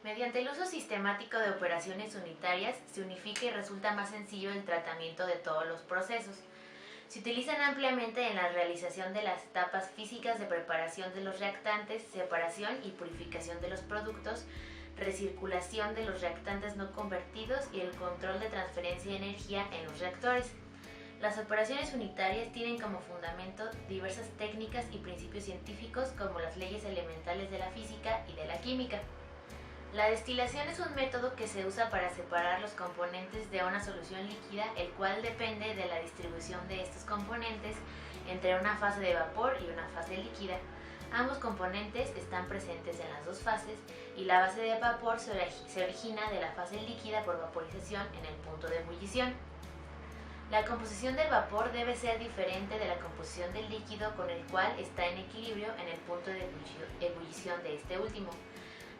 Mediante el uso sistemático de operaciones unitarias, se unifica y resulta más sencillo el tratamiento de todos los procesos. Se utilizan ampliamente en la realización de las etapas físicas de preparación de los reactantes, separación y purificación de los productos, recirculación de los reactantes no convertidos y el control de transferencia de energía en los reactores. Las operaciones unitarias tienen como fundamento diversas técnicas y principios científicos como las leyes elementales de la física y de la química. La destilación es un método que se usa para separar los componentes de una solución líquida, el cual depende de la distribución de estos componentes entre una fase de vapor y una fase líquida. Ambos componentes están presentes en las dos fases y la base de vapor se origina de la fase líquida por vaporización en el punto de ebullición. La composición del vapor debe ser diferente de la composición del líquido, con el cual está en equilibrio en el punto de ebullición de este último.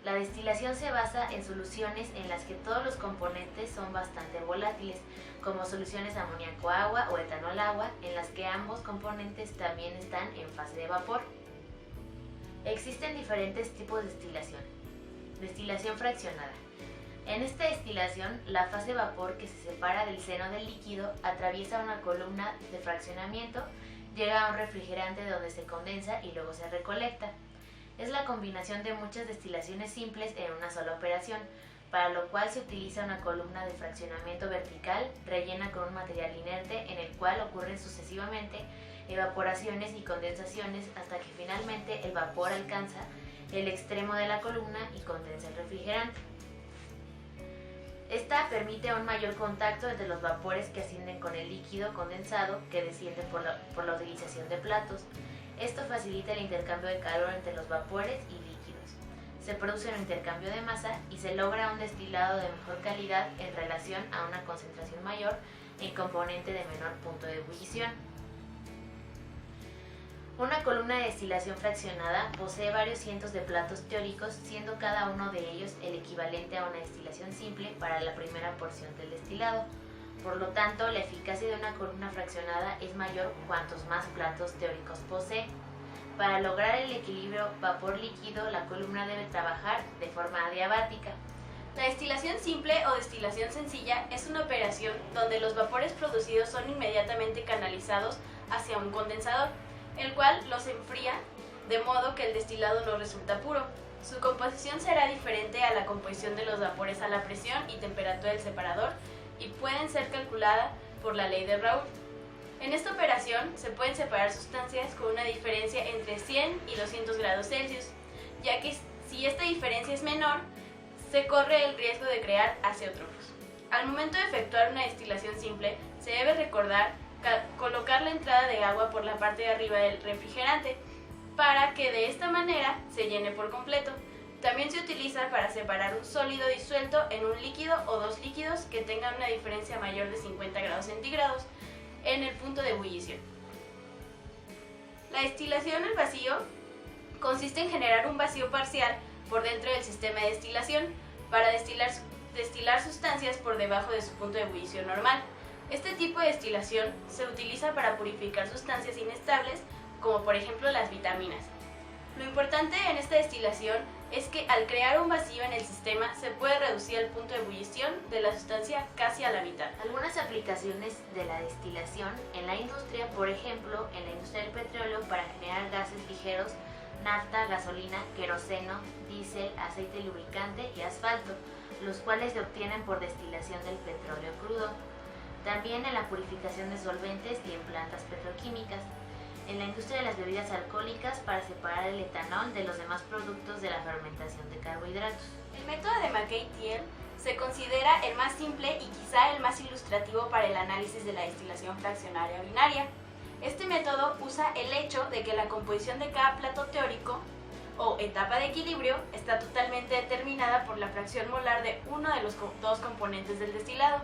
La destilación se basa en soluciones en las que todos los componentes son bastante volátiles, como soluciones amoníaco-agua o etanol-agua, en las que ambos componentes también están en fase de vapor. Existen diferentes tipos de destilación. Destilación fraccionada. En esta destilación, la fase vapor que se separa del seno del líquido atraviesa una columna de fraccionamiento, llega a un refrigerante donde se condensa y luego se recolecta. Es la combinación de muchas destilaciones simples en una sola operación, para lo cual se utiliza una columna de fraccionamiento vertical rellena con un material inerte en el cual ocurren sucesivamente evaporaciones y condensaciones hasta que finalmente el vapor alcanza el extremo de la columna y condensa el refrigerante. Esta permite un mayor contacto entre los vapores que ascienden con el líquido condensado que desciende por la utilización de platos. Esto facilita el intercambio de calor entre los vapores y líquidos. Se produce un intercambio de masa y se logra un destilado de mejor calidad en relación a una concentración mayor en componente de menor punto de ebullición. Una columna de destilación fraccionada posee varios cientos de platos teóricos, siendo cada uno de ellos el equivalente a una destilación simple para la primera porción del destilado. Por lo tanto, la eficacia de una columna fraccionada es mayor cuantos más platos teóricos posee. Para lograr el equilibrio vapor-líquido, la columna debe trabajar de forma adiabática. La destilación simple o destilación sencilla es una operación donde los vapores producidos son inmediatamente canalizados hacia un condensador, el cual los enfría de modo que el destilado no resulta puro. Su composición será diferente a la composición de los vapores a la presión y temperatura del separador y pueden ser calculadas por la ley de Raoult. En esta operación se pueden separar sustancias con una diferencia entre 100 y 200 grados Celsius, ya que si esta diferencia es menor, se corre el riesgo de crear azeótrofos. Al momento de efectuar una destilación simple, se debe recordar colocar la entrada de agua por la parte de arriba del refrigerante, para que de esta manera se llene por completo. También se utiliza para separar un sólido disuelto en un líquido o dos líquidos que tengan una diferencia mayor de 50 grados centígrados en el punto de ebullición. La destilación al vacío consiste en generar un vacío parcial por dentro del sistema de destilación para destilar sustancias por debajo de su punto de ebullición normal. Este tipo de destilación se utiliza para purificar sustancias inestables, como por ejemplo las vitaminas. Lo importante en esta destilación es que al crear un vacío en el sistema se puede reducir el punto de ebullición de la sustancia casi a la mitad. Algunas aplicaciones de la destilación en la industria, por ejemplo, en la industria del petróleo para generar gases ligeros, nafta, gasolina, queroseno, diésel, aceite lubricante y asfalto, los cuales se obtienen por destilación del petróleo crudo. También en la purificación de solventes y en plantas petroquímicas. En la industria de las bebidas alcohólicas para separar el etanol de los demás productos de la fermentación de carbohidratos. El método de McKay-Thiele se considera el más simple y quizá el más ilustrativo para el análisis de la destilación fraccionaria binaria. Este método usa el hecho de que la composición de cada plato teórico o etapa de equilibrio está totalmente determinada por la fracción molar de uno de los dos componentes del destilado.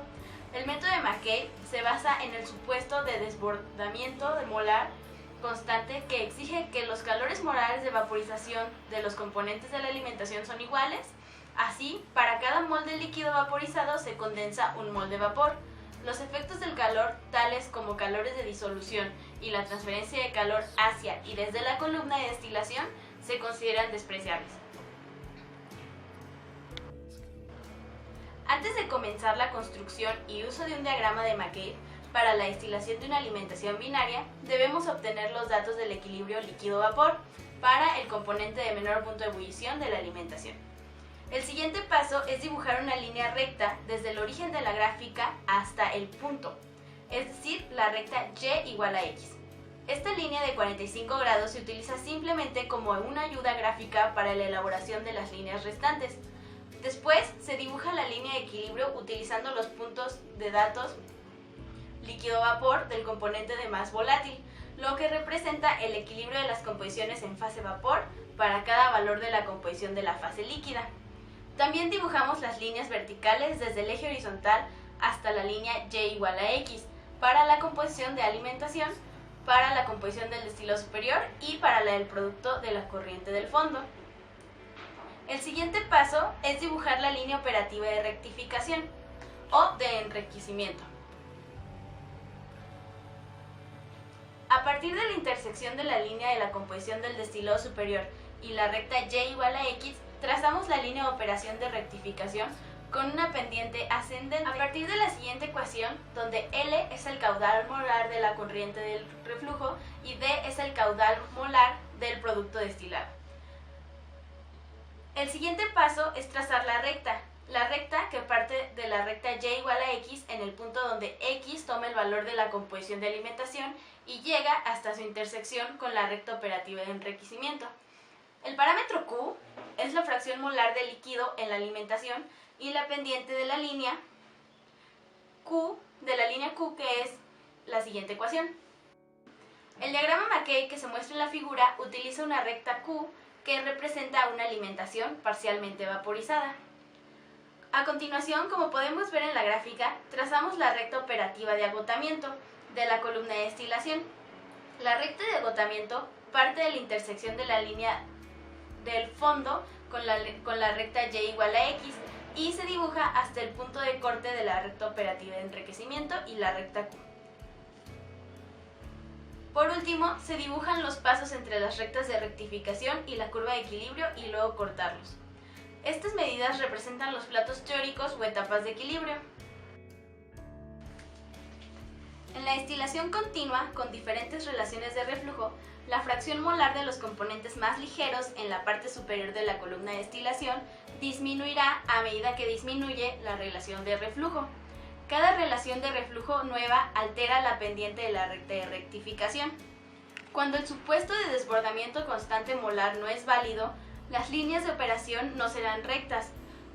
El método de McKay se basa en el supuesto de desbordamiento de molar constante que exige que los calores molares de vaporización de los componentes de la alimentación son iguales. Así, para cada mol de líquido vaporizado se condensa un mol de vapor. Los efectos del calor, tales como calores de disolución y la transferencia de calor hacia y desde la columna de destilación, se consideran despreciables. Antes de comenzar la construcción y uso de un diagrama de McCabe para la destilación de una alimentación binaria, debemos obtener los datos del equilibrio líquido-vapor para el componente de menor punto de ebullición de la alimentación. El siguiente paso es dibujar una línea recta desde el origen de la gráfica hasta el punto, es decir, la recta y igual a x. Esta línea de 45 grados se utiliza simplemente como una ayuda gráfica para la elaboración de las líneas restantes. Después se dibuja la línea de equilibrio utilizando los puntos de datos líquido-vapor del componente de más volátil, lo que representa el equilibrio de las composiciones en fase vapor para cada valor de la composición de la fase líquida. También dibujamos las líneas verticales desde el eje horizontal hasta la línea y igual a x para la composición de alimentación, para la composición del destilado superior y para la del producto de la corriente del fondo. El siguiente paso es dibujar la línea operativa de rectificación o de enriquecimiento. A partir de la intersección de la línea de la composición del destilado superior y la recta y igual a x, trazamos la línea de operación de rectificación con una pendiente ascendente. A partir de la siguiente ecuación, donde L es el caudal molar de la corriente del reflujo y D es el caudal molar del producto destilado. El siguiente paso es trazar la recta que parte de la recta y igual a x en el punto donde x toma el valor de la composición de alimentación y llega hasta su intersección con la recta operativa de enriquecimiento. El parámetro Q es la fracción molar de líquido en la alimentación y la pendiente de la línea Q, que es la siguiente ecuación. El diagrama McCabe que se muestra en la figura utiliza una recta Q que representa una alimentación parcialmente vaporizada. A continuación, como podemos ver en la gráfica, trazamos la recta operativa de agotamiento de la columna de destilación. La recta de agotamiento parte de la intersección de la línea del fondo con la recta y igual a x y se dibuja hasta el punto de corte de la recta operativa de enriquecimiento y la recta Q. Por último, se dibujan los pasos entre las rectas de rectificación y la curva de equilibrio y luego cortarlos. Estas medidas representan los platos teóricos o etapas de equilibrio. En la destilación continua, con diferentes relaciones de reflujo, la fracción molar de los componentes más ligeros en la parte superior de la columna de destilación disminuirá a medida que disminuye la relación de reflujo. Cada relación de reflujo nueva altera la pendiente de la recta de rectificación. Cuando el supuesto de desbordamiento constante molar no es válido, las líneas de operación no serán rectas.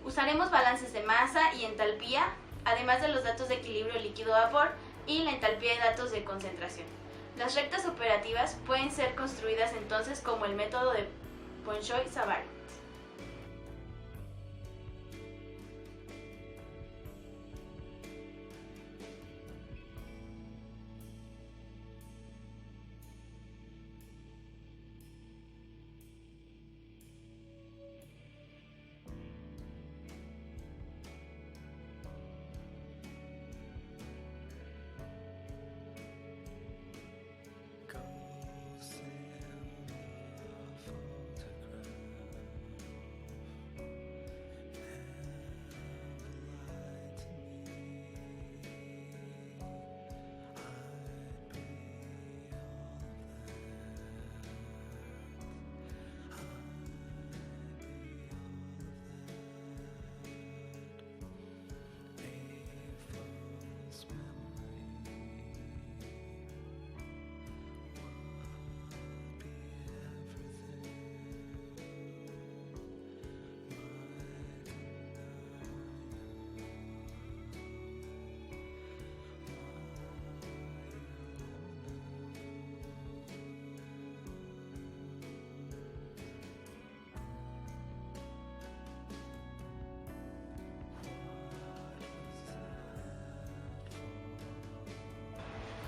Usaremos balances de masa y entalpía, además de los datos de equilibrio líquido-vapor y la entalpía de datos de concentración. Las rectas operativas pueden ser construidas entonces como el método de Poinsot-Savary.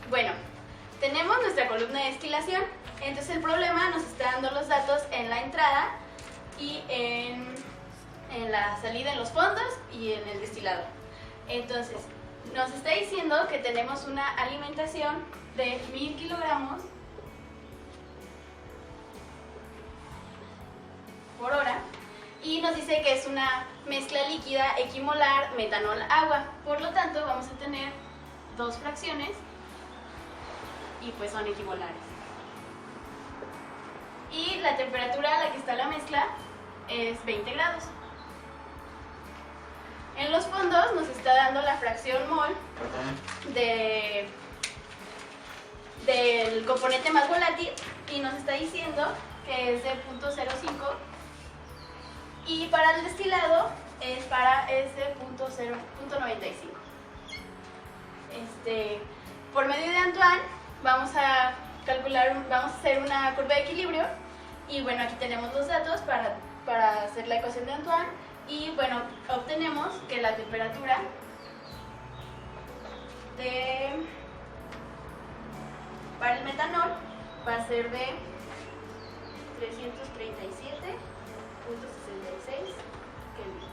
Bueno, tenemos nuestra columna de destilación, entonces el problema nos está dando los datos en la entrada y en la salida, en los fondos y en el destilado. Entonces, nos está diciendo que tenemos una alimentación de 1000 kilogramos por hora y y nos dice que es una mezcla líquida equimolar metanol-agua. Por lo tanto, vamos a tener dos fracciones y pues son equimolares. Y la temperatura a la que está la mezcla es 20 grados. En los fondos nos está dando la fracción mol del componente más volátil y nos está diciendo que es de 0.05, y para el destilado es de 0.95. Por medio de Antoine vamos a hacer una curva de equilibrio, y bueno, aquí tenemos los datos para hacer la ecuación de Antoine, y bueno, obtenemos que la temperatura para el metanol va a ser de 337.66 Kelvin.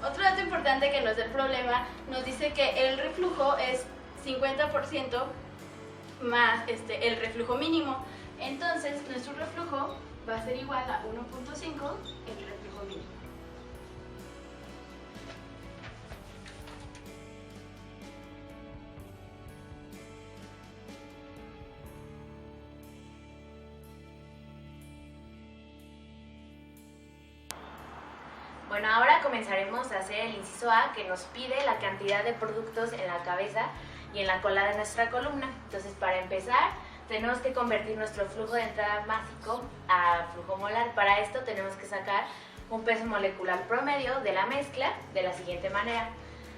Otro dato importante que nos da el problema, nos dice que el reflujo es 50% más el reflujo mínimo. Entonces, nuestro reflujo va a ser igual a 1.5 el reflujo mínimo. Bueno, ahora comenzaremos a hacer el inciso A, que nos pide la cantidad de productos en la cabeza y en la cola de nuestra columna. Entonces, para empezar, tenemos que convertir nuestro flujo de entrada másico a flujo molar. Para esto tenemos que sacar un peso molecular promedio de la mezcla de la siguiente manera.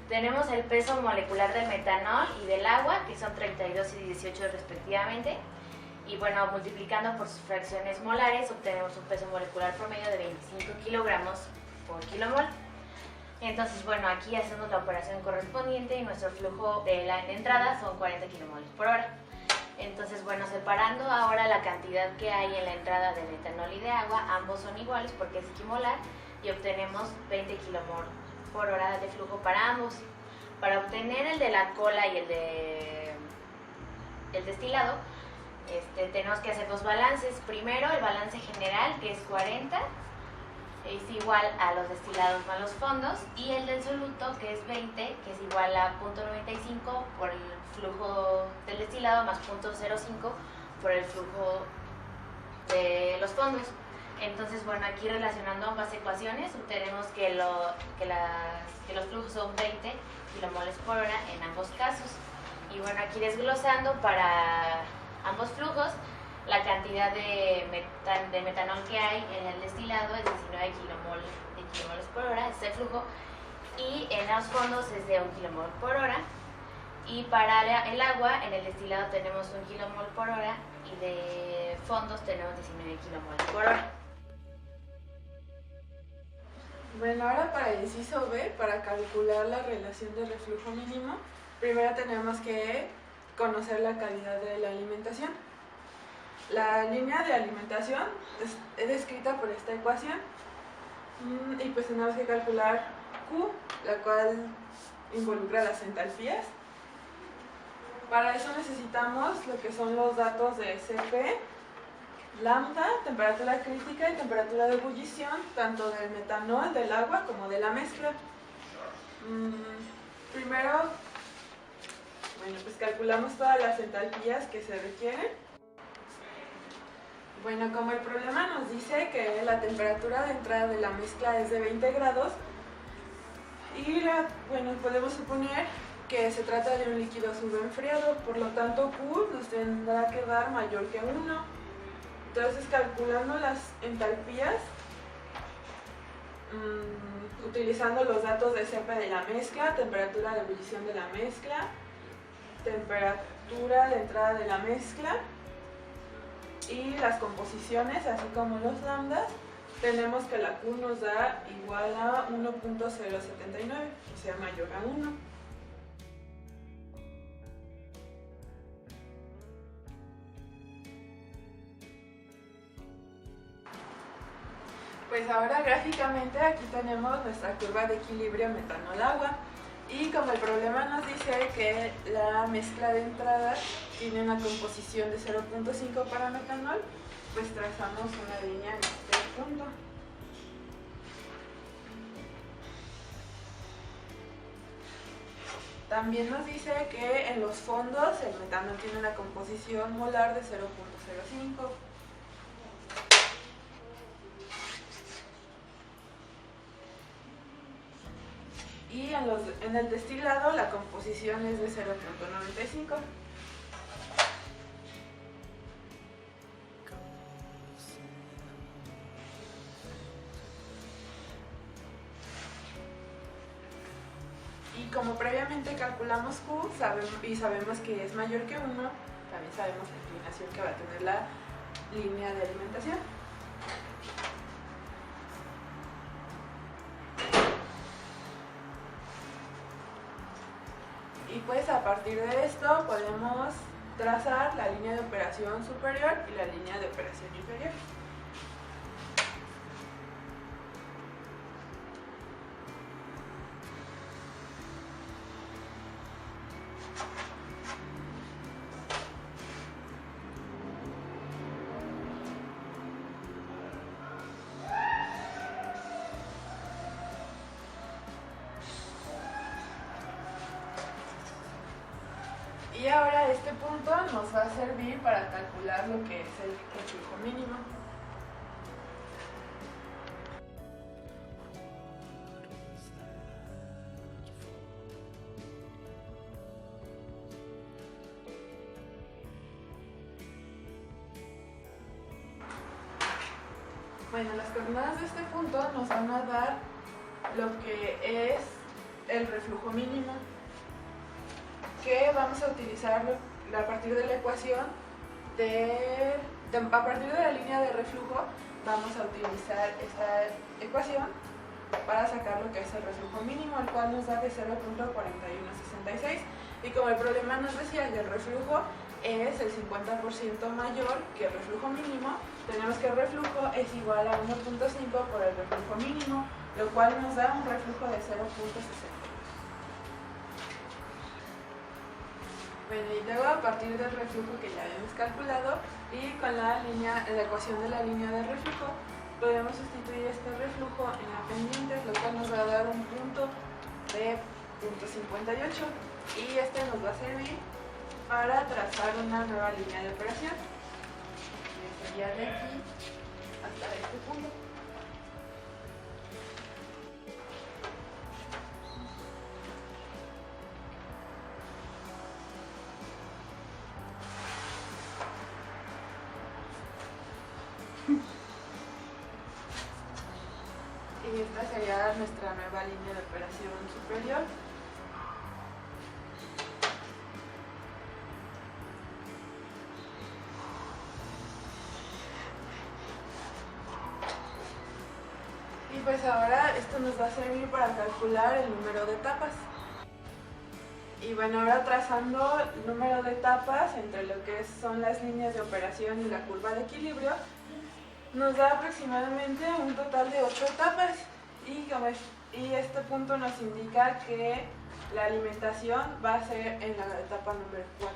Tenemos el peso molecular del metanol y del agua, que son 32 y 18 respectivamente. Y bueno, multiplicando por sus fracciones molares, obtenemos un peso molecular promedio de 25 kilogramos por kilomol. Entonces, bueno, aquí hacemos la operación correspondiente y nuestro flujo de la entrada son 40 kilomol por hora. Entonces, bueno, separando ahora la cantidad que hay en la entrada de metanol y de agua, ambos son iguales porque es equimolar, y obtenemos 20 kilomol por hora de flujo para ambos. Para obtener el de la cola y el destilado, tenemos que hacer dos balances. Primero, el balance general, que es 40, es igual a los destilados más los fondos, y el del soluto, que es 20, que es igual a 0.95 por el flujo del destilado más 0.05 por el flujo de los fondos. Entonces, bueno, aquí relacionando ambas ecuaciones, obtenemos que los flujos son 20 kilomoles por hora en ambos casos. Y bueno, aquí desglosando para ambos flujos, la cantidad de metanol que hay en el destilado es 19 kilomol por hora, es el flujo, y en los fondos es de 1 kilomol por hora. Y para el agua, en el destilado tenemos 1 kilomol por hora, y de fondos tenemos 19 kilomol por hora. Bueno, ahora para el inciso B, para calcular la relación de reflujo mínimo, primero tenemos que conocer la calidad de la alimentación. La línea de alimentación es descrita por esta ecuación, y pues tenemos que calcular Q, la cual involucra las entalpías. Para eso necesitamos lo que son los datos de Cp, lambda, temperatura crítica y temperatura de ebullición, tanto del metanol, del agua, como de la mezcla. Primero, bueno, pues calculamos todas las entalpías que se requieren. Bueno, como el problema nos dice que la temperatura de entrada de la mezcla es de 20 grados, y bueno, podemos suponer que se trata de un líquido subenfriado, por lo tanto Q nos tendrá que dar mayor que 1. Entonces, calculando las entalpías, utilizando los datos de Cp de la mezcla, temperatura de ebullición de la mezcla, temperatura de entrada de la mezcla y las composiciones, así como los lambdas, tenemos que la Q nos da igual a 1.079, o sea, mayor a 1. Pues ahora gráficamente aquí tenemos nuestra curva de equilibrio metanol-agua, Y como el problema nos dice que la mezcla de entrada tiene una composición de 0.5 para metanol, pues trazamos una línea en este punto. También nos dice que en los fondos el metanol tiene una composición molar de 0.05. Y en el destilado la composición es de 0.95. Y como previamente calculamos Q y sabemos que es mayor que 1, también sabemos la inclinación que va a tener la línea de alimentación. Y pues a partir de esto podemos trazar la línea de operación superior y la línea de operación inferior. Y ahora este punto nos va a servir para calcular lo que es el reflujo mínimo. Bueno, las coordenadas de este punto nos van a dar lo que es el reflujo mínimo, que vamos a utilizar a partir de la ecuación a partir de la línea de reflujo vamos a utilizar esta ecuación para sacar lo que es el reflujo mínimo, el cual nos da de 0.4166, y como el problema nos decía que el reflujo es el 50% mayor que el reflujo mínimo, tenemos que el reflujo es igual a 1.5 por el reflujo mínimo, lo cual nos da un reflujo de 0.60. Bueno, y luego a partir del reflujo que ya habíamos calculado y con la ecuación de la línea de reflujo, podemos sustituir este reflujo en la pendiente, lo cual nos va a dar un punto de 0.58, y este nos va a servir para trazar una nueva línea de operación, que sería de aquí hasta este punto. Y esta sería nuestra nueva línea de operación superior. Y pues ahora esto nos va a servir para calcular el número de etapas. Y bueno, ahora trazando el número de etapas entre lo que son las líneas de operación y la curva de equilibrio, nos da aproximadamente un total de 8 etapas, y este punto nos indica que la alimentación va a ser en la etapa número 4.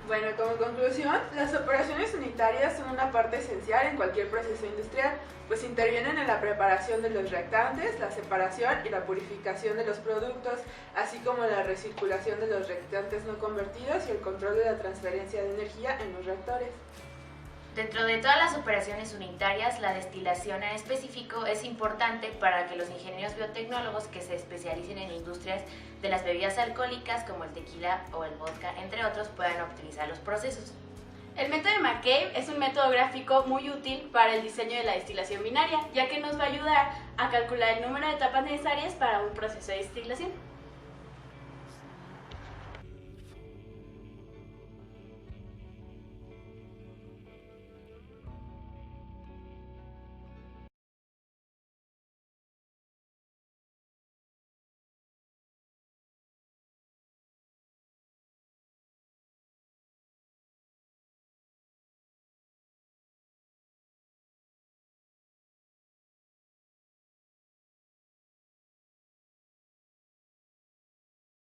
Bueno, como conclusión, las operaciones unitarias son una parte esencial en cualquier proceso industrial, pues intervienen en la preparación de los reactantes, la separación y la purificación de los productos, así como la recirculación de los reactantes no convertidos y el control de la transferencia de energía en los reactores. Dentro de todas las operaciones unitarias, la destilación en específico es importante para que los ingenieros biotecnólogos que se especialicen en industrias de las bebidas alcohólicas como el tequila o el vodka, entre otros, puedan optimizar los procesos. El método de McCabe es un método gráfico muy útil para el diseño de la destilación binaria, ya que nos va a ayudar a calcular el número de etapas necesarias para un proceso de destilación.